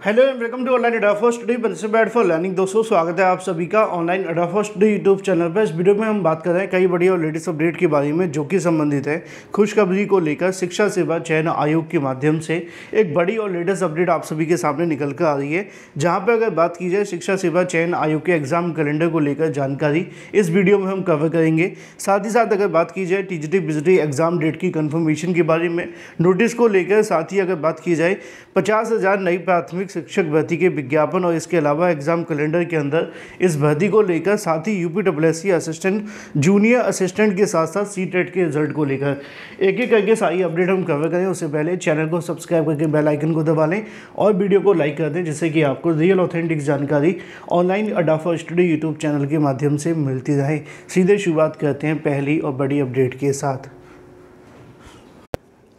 Hello and welcome to online अडाफा study principle for learning. दोस्तों स्वागत है आप सभी का ऑनलाइन अडाफा स्टडी यूट्यूब चैनल पर। इस वीडियो में हम बात कर रहे हैं कई बड़ी और लेटेस्ट अपडेट के बारे में जो कि संबंधित है खुशखबरी को लेकर शिक्षा सेवा चयन आयोग के माध्यम से एक बड़ी और लेटेस्ट अपडेट आप सभी के सामने निकल कर आ रही है। जहाँ पर अगर बात की जाए शिक्षा सेवा चयन आयोग के एग्जाम कैलेंडर को लेकर जानकारी इस वीडियो में हम कवर करेंगे। साथ ही साथ अगर बात की जाए टीजीटी बिजली एग्जाम डेट की कंफर्मेशन के बारे में, नोटिस को लेकर, साथ ही अगर बात की जाए 50,000 नई प्राथमिक शिक्षक भर्ती के विज्ञापन और इसके अलावा एग्जाम कैलेंडर के अंदर इस भर्ती को लेकर, साथ ही यूपीडब्ल्यूएससी असिस्टेंट, जूनियर असिस्टेंट के साथ साथ सीटेट के रिजल्ट को लेकर एक एक करके सारी अपडेट हम कवर करें। उससे पहले चैनल को सब्सक्राइब करके बेल आइकन को दबा लें और वीडियो को लाइक कर दें, जिससे कि आपको रियल ऑथेंटिक जानकारी ऑनलाइन अडाफा स्टडी यूट्यूब चैनल के माध्यम से मिलती रहे। सीधे शुरुआत करते हैं पहली और बड़ी अपडेट के साथ।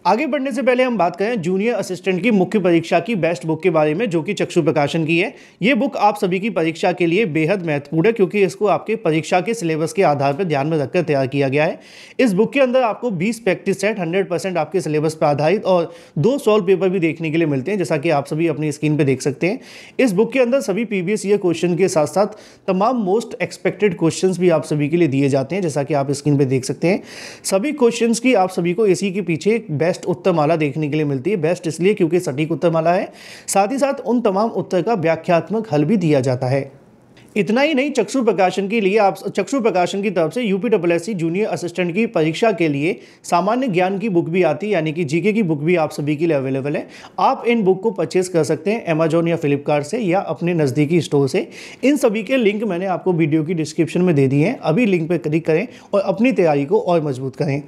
आगे बढ़ने से पहले हम बात करें जूनियर असिस्टेंट की मुख्य परीक्षा की बेस्ट बुक के बारे में, जो कि चक्षु प्रकाशन की है। ये बुक आप सभी की परीक्षा के लिए बेहद महत्वपूर्ण है, क्योंकि इसको आपके परीक्षा के सिलेबस के आधार पर ध्यान में रखकर तैयार किया गया है। इस बुक के अंदर आपको 20 प्रैक्टिस सेट 100% आपके सिलेबस पर आधारित और 2 सॉल्व पेपर भी देखने के लिए मिलते हैं, जैसा कि आप सभी अपनी स्क्रीन पर देख सकते हैं। इस बुक के अंदर सभी प्रीवियस ईयर क्वेश्चन के साथ साथ तमाम मोस्ट एक्सपेक्टेड क्वेश्चन भी आप सभी के लिए दिए जाते हैं, जैसा कि आप स्क्रीन पर देख सकते हैं। सभी क्वेश्चन की आप सभी को इसी के पीछे एक बेस्ट उत्तरमाला देखने के लिए मिलती है। बेस्ट इसलिए क्योंकि सटीक उत्तरमाला है, साथ ही साथ उन तमाम उत्तर का व्याख्यात्मक हल भी दिया जाता है। इतना ही नहीं, चक्षु प्रकाशन के लिए आप चक्षु प्रकाशन की तरफ से यूपीडब्ल्यूएससी जूनियर असिस्टेंट की परीक्षा के लिए सामान्य ज्ञान की बुक भी आती है, यानी कि जीके की बुक भी आप सभी के लिए अवेलेबल है। आप इन बुक को परचेज कर सकते हैं अमेजॉन या फ्लिपकार्ट से या अपने नज़दीकी स्टोर से। इन सभी के लिंक मैंने आपको वीडियो की डिस्क्रिप्शन में दे दिए हैं। अभी लिंक पर क्लिक करें और अपनी तैयारी को और मजबूत करें।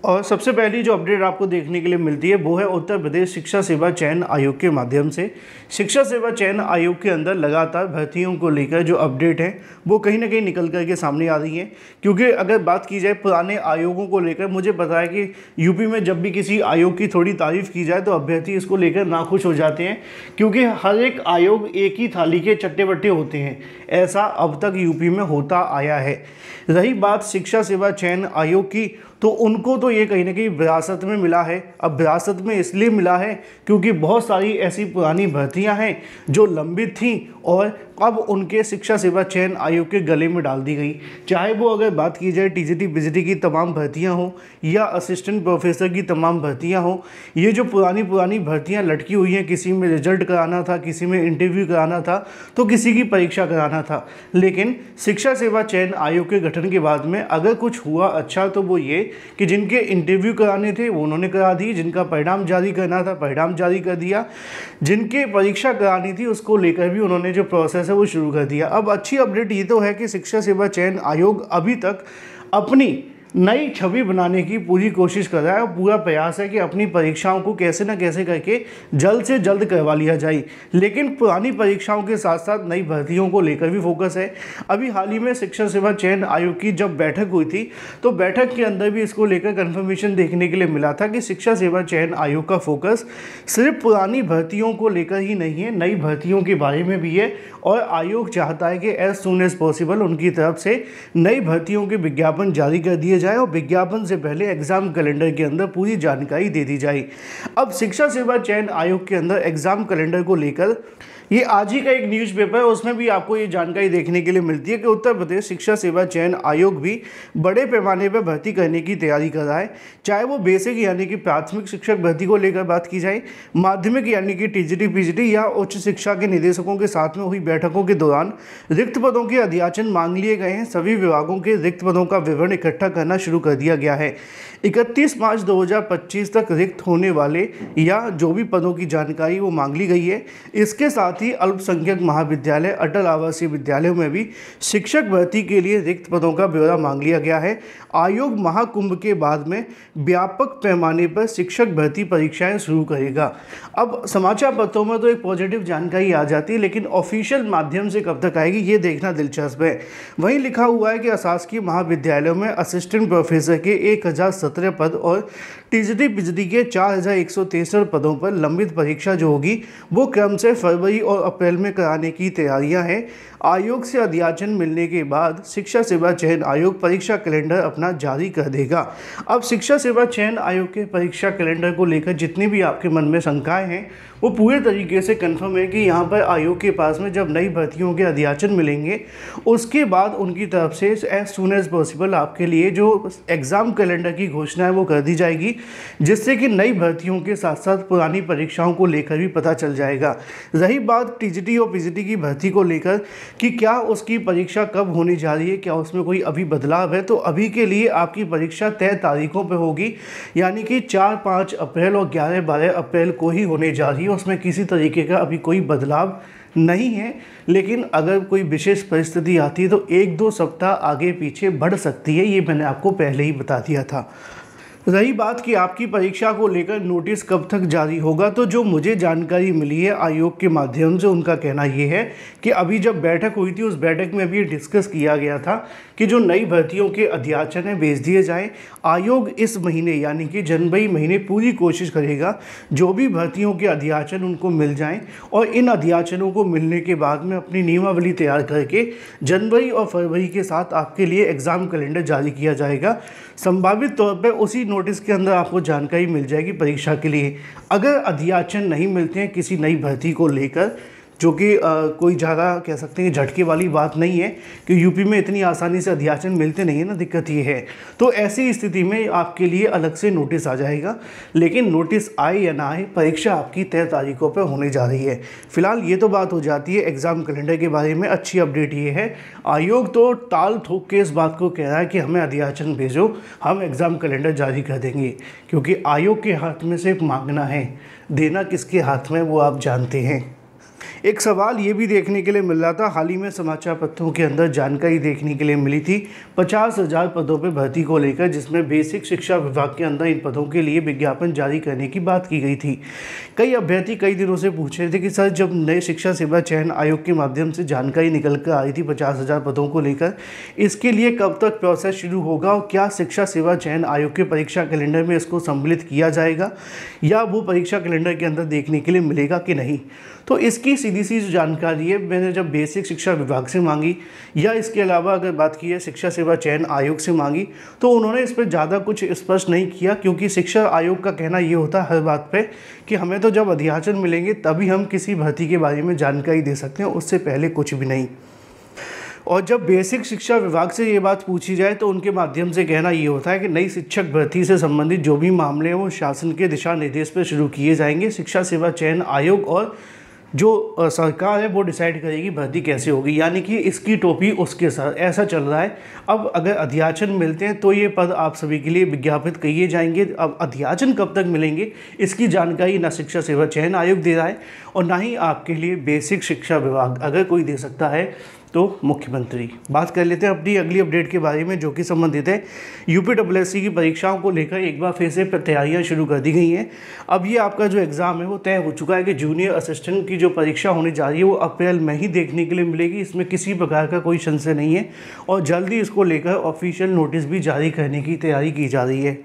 और सबसे पहली जो अपडेट आपको देखने के लिए मिलती है वो है उत्तर प्रदेश शिक्षा सेवा चयन आयोग के माध्यम से। शिक्षा सेवा चयन आयोग के अंदर लगातार भर्तियों को लेकर जो अपडेट है वो कहीं ना कहीं निकल करके सामने आ रही है। क्योंकि अगर बात की जाए पुराने आयोगों को लेकर, मुझे पता है कि यूपी में जब भी किसी आयोग की थोड़ी तारीफ की जाए तो अभ्यर्थी इसको लेकर नाखुश हो जाते हैं, क्योंकि हर एक आयोग एक ही थाली के चट्टे बट्टे होते हैं। ऐसा अब तक यूपी में होता आया है। रही बात शिक्षा सेवा चयन आयोग की, तो उनको तो ये कहीं ना कहीं विरासत में मिला है। अब विरासत में इसलिए मिला है क्योंकि बहुत सारी ऐसी पुरानी भर्तियां हैं जो लंबित थीं और अब उनके शिक्षा सेवा चयन आयोग के गले में डाल दी गई। चाहे वो अगर बात की जाए टीजीटी बिजली की तमाम भर्तियां हो या असिस्टेंट प्रोफेसर की तमाम भर्तियां हो, ये जो पुरानी भर्तियां लटकी हुई हैं, किसी में रिजल्ट कराना था, किसी में इंटरव्यू कराना था, तो किसी की परीक्षा कराना था। लेकिन शिक्षा सेवा चयन आयोग के गठन के बाद में अगर कुछ हुआ अच्छा तो वो ये कि जिनके इंटरव्यू कराने थे वो उन्होंने करा दिए, जिनका परिणाम जारी करना था परिणाम जारी कर दिया, जिनके परीक्षा करानी थी उसको लेकर भी उन्होंने जो प्रोसेस है वो शुरू कर दिया। अब अच्छी अपडेट ये तो है कि शिक्षा सेवा चयन आयोग अभी तक अपनी नई छवि बनाने की पूरी कोशिश कर रहा है और पूरा प्रयास है कि अपनी परीक्षाओं को कैसे न कैसे करके जल्द से जल्द करवा लिया जाए। लेकिन पुरानी परीक्षाओं के साथ साथ नई भर्तियों को लेकर भी फोकस है। अभी हाल ही में शिक्षा सेवा चयन आयोग की जब बैठक हुई थी तो बैठक के अंदर भी इसको लेकर कन्फर्मेशन देखने के लिए मिला था कि शिक्षा सेवा चयन आयोग का फोकस सिर्फ पुरानी भर्तियों को लेकर ही नहीं है, नई भर्तियों के बारे में भी है। और आयोग चाहता है कि एज सून एज पॉसिबल उनकी तरफ से नई भर्तियों के विज्ञापन जारी कर दिए जाए और विज्ञापन से पहले एग्जाम कैलेंडर के अंदर पूरी जानकारी दे दी जाए। अब शिक्षा सेवा चयन आयोग के अंदर एग्जाम कैलेंडर को लेकर ये आज ही का एक न्यूज़पेपर है, उसमें भी आपको ये जानकारी देखने के लिए मिलती है कि उत्तर प्रदेश शिक्षा सेवा चयन आयोग भी बड़े पैमाने पर भर्ती करने की तैयारी कर रहा है। चाहे वो बेसिक यानी कि प्राथमिक शिक्षक भर्ती को लेकर बात की जाए, माध्यमिक यानी कि टीजीटी पीजीटी या उच्च शिक्षा के निदेशकों के साथ में हुई बैठकों के दौरान रिक्त पदों के अध्याचन मांग लिए गए हैं। सभी विभागों के रिक्त पदों का विवरण इकट्ठा करना शुरू कर दिया गया है। 31 मार्च 2025 तक रिक्त होने वाले या जो भी पदों की जानकारी वो मांग ली गई है। इसके साथ ही अल्पसंख्यक महाविद्यालय, अटल आवासीय विद्यालयों में भी शिक्षक भर्ती के लिए रिक्त पदों का ब्यौरा मांग लिया गया है। आयोग महाकुंभ के बाद में व्यापक पैमाने पर शिक्षक भर्ती परीक्षाएं शुरू करेगा। अब समाचार पत्रों में तो एक पॉजिटिव जानकारी आ जाती है, लेकिन ऑफिशियल माध्यम से कब तक आएगी ये देखना दिलचस्प है। वहीं लिखा हुआ है कि अशासकीय महाविद्यालयों में असिस्टेंट असिस्टेंट प्रोफेसर के 1017 पद और टीजीटी पीजीटी के 4163 पदों पर लंबित परीक्षा जो होगी वो क्रम से फरवरी और अप्रैल में कराने की तैयारियां हैं। आयोग से अध्याचन मिलने के बाद शिक्षा सेवा चयन आयोग परीक्षा कैलेंडर अपना जारी कर देगा। अब शिक्षा सेवा चयन आयोग के परीक्षा कैलेंडर को लेकर जितनी भी आपके मन में शंकाएं हैं वो पूरे तरीके से कंफर्म है कि यहाँ पर आयोग के पास में जब नई भर्तियों के अध्याचन मिलेंगे उसके बाद उनकी तरफ से एज सून एज पॉसिबल आपके लिए जो एग्ज़ाम कैलेंडर की घोषणा है वो कर दी जाएगी, जिससे कि नई भर्तियों के साथ साथ पुरानी परीक्षाओं को लेकर भी पता चल जाएगा। रही बात टीजीटी और पीजीटी की भर्ती को लेकर कि क्या उसकी परीक्षा कब होने जा रही है, क्या उसमें कोई अभी बदलाव है, तो अभी के लिए आपकी परीक्षा तय तारीखों पर होगी, यानी कि 4, 5 अप्रैल और 11, 12 अप्रैल को ही होने जा रही है। उसमें किसी तरीके का अभी कोई बदलाव नहीं है, लेकिन अगर कोई विशेष परिस्थिति आती है तो 1-2 सप्ताह आगे पीछे बढ़ सकती है, ये मैंने आपको पहले ही बता दिया था। रही बात कि आपकी परीक्षा को लेकर नोटिस कब तक जारी होगा, तो जो मुझे जानकारी मिली है आयोग के माध्यम से, उनका कहना ये है कि अभी जब बैठक हुई थी उस बैठक में भी डिस्कस किया गया था कि जो नई भर्तियों के अध्याचन है भेज दिए जाएं। आयोग इस महीने यानी कि जनवरी महीने पूरी कोशिश करेगा जो भी भर्तियों के अध्याचन उनको मिल जाएं और इन अध्याचनों को मिलने के बाद में अपनी नियमावली तैयार करके जनवरी और फरवरी के साथ आपके लिए एग्ज़ाम कैलेंडर जारी किया जाएगा। संभावित तौर पर उसी नोटिस के अंदर आपको जानकारी मिल जाएगी परीक्षा के लिए। अगर अध्याचन नहीं मिलते हैं किसी नई भर्ती को लेकर, जो कि कोई ज़्यादा कह सकते हैं झटके वाली बात नहीं है कि यूपी में इतनी आसानी से अध्याचन मिलते नहीं है ना, दिक्कत ये है, तो ऐसी स्थिति में आपके लिए अलग से नोटिस आ जाएगा। लेकिन नोटिस आए या ना आए, परीक्षा आपकी तय तारीखों पर होने जा रही है। फिलहाल ये तो बात हो जाती है एग्ज़ाम कैलेंडर के बारे में। अच्छी अपडेट ये है, आयोग तो टाल ठोक के इस बात को कह रहा है कि हमें अध्याचन भेजो, हम एग्ज़ाम कैलेंडर जारी कर देंगे, क्योंकि आयोग के हाथ में सिर्फ मांगना है, देना किसके हाथ में वो आप जानते हैं। एक सवाल ये भी देखने के लिए मिल रहा था, हाल ही में समाचार पत्रों के अंदर जानकारी देखने के लिए मिली थी 50,000 पदों पर भर्ती को लेकर, जिसमें बेसिक शिक्षा विभाग के अंदर इन पदों के लिए विज्ञापन जारी करने की बात की गई थी। कई अभ्यर्थी कई दिनों से पूछ रहे थे कि सर जब नए शिक्षा सेवा चयन आयोग के माध्यम से जानकारी निकल कर आई थी 50,000 पदों को लेकर, इसके लिए कब तक प्रोसेस शुरू होगा और क्या शिक्षा सेवा चयन आयोग के परीक्षा कैलेंडर में इसको सम्मिलित किया जाएगा या वो परीक्षा कैलेंडर के अंदर देखने के लिए मिलेगा कि नहीं। तो इसकी सीधी सी जो जानकारी है मैंने जब बेसिक शिक्षा विभाग से मांगी या इसके अलावा अगर बात की है शिक्षा सेवा चयन आयोग से मांगी, तो उन्होंने इस पर ज़्यादा कुछ स्पष्ट नहीं किया, क्योंकि शिक्षा आयोग का कहना ये होता है हर बात पे कि हमें तो जब अध्याचन मिलेंगे तभी हम किसी भर्ती के बारे में जानकारी दे सकते हैं, उससे पहले कुछ भी नहीं। और जब बेसिक शिक्षा विभाग से ये बात पूछी जाए तो उनके माध्यम से कहना ये होता है कि नई शिक्षक भर्ती से संबंधित जो भी मामले हैं वो शासन के दिशा निर्देश पर शुरू किए जाएंगे। शिक्षा सेवा चयन आयोग और जो सरकार है वो डिसाइड करेगी भर्ती कैसे होगी, यानी कि इसकी टोपी उसके साथ, ऐसा चल रहा है। अब अगर अध्याचन मिलते हैं तो ये पद आप सभी के लिए विज्ञापित किए जाएंगे। अब अध्याचन कब तक मिलेंगे इसकी जानकारी ना शिक्षा सेवा चयन आयोग दे रहा है और ना ही आपके लिए बेसिक शिक्षा विभाग, अगर कोई दे सकता है तो मुख्यमंत्री। बात कर लेते हैं अपनी अगली अपडेट के बारे में, जो कि संबंधित है यूपीएससी की परीक्षाओं को लेकर एक बार फिर से तैयारियां शुरू कर दी गई हैं। अब ये आपका जो एग्ज़ाम है वो तय हो चुका है कि जूनियर असिस्टेंट की जो परीक्षा होने जा रही है वो अप्रैल में ही देखने के लिए मिलेगी, इसमें किसी प्रकार का कोई संशय नहीं है और जल्दी इसको लेकर ऑफिशियल नोटिस भी जारी करने की तैयारी की जा रही है।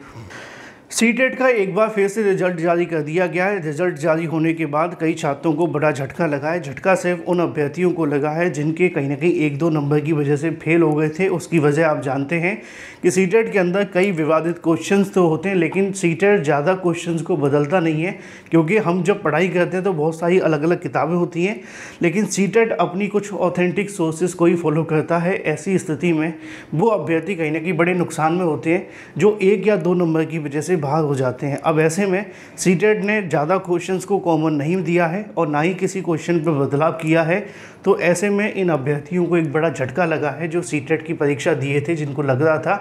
सीटेट का एक बार फिर से रिजल्ट जारी कर दिया गया है। रिजल्ट जारी होने के बाद कई छात्रों को बड़ा झटका लगा है। झटका सिर्फ उन अभ्यर्थियों को लगा है जिनके कहीं ना कहीं 1-2 नंबर की वजह से फेल हो गए थे। उसकी वजह आप जानते हैं कि सीटेट के अंदर कई विवादित क्वेश्चंस तो होते हैं, लेकिन सीटेट ज़्यादा क्वेश्चंस को बदलता नहीं है, क्योंकि हम जब पढ़ाई करते हैं तो बहुत सारी अलग अलग किताबें होती हैं, लेकिन सीटेट अपनी कुछ ऑथेंटिक सोर्सेज को ही फॉलो करता है। ऐसी स्थिति में वो अभ्यर्थी कहीं ना कहीं बड़े नुकसान में होते हैं जो 1 या 2 नंबर की वजह से बाहर हो जाते हैं। अब ऐसे में सीटेट ने ज़्यादा क्वेश्चंस को कॉमन नहीं दिया है और ना ही किसी क्वेश्चन पर बदलाव किया है, तो ऐसे में इन अभ्यर्थियों को एक बड़ा झटका लगा है जो सीटेट की परीक्षा दिए थे, जिनको लग रहा था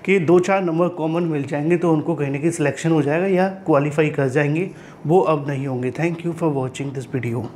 कि 2-4 नंबर कॉमन मिल जाएंगे तो उनको कहीं ना कहीं सिलेक्शन हो जाएगा या क्वालिफाई कर जाएंगे, वो अब नहीं होंगे। Thank you for watching this video.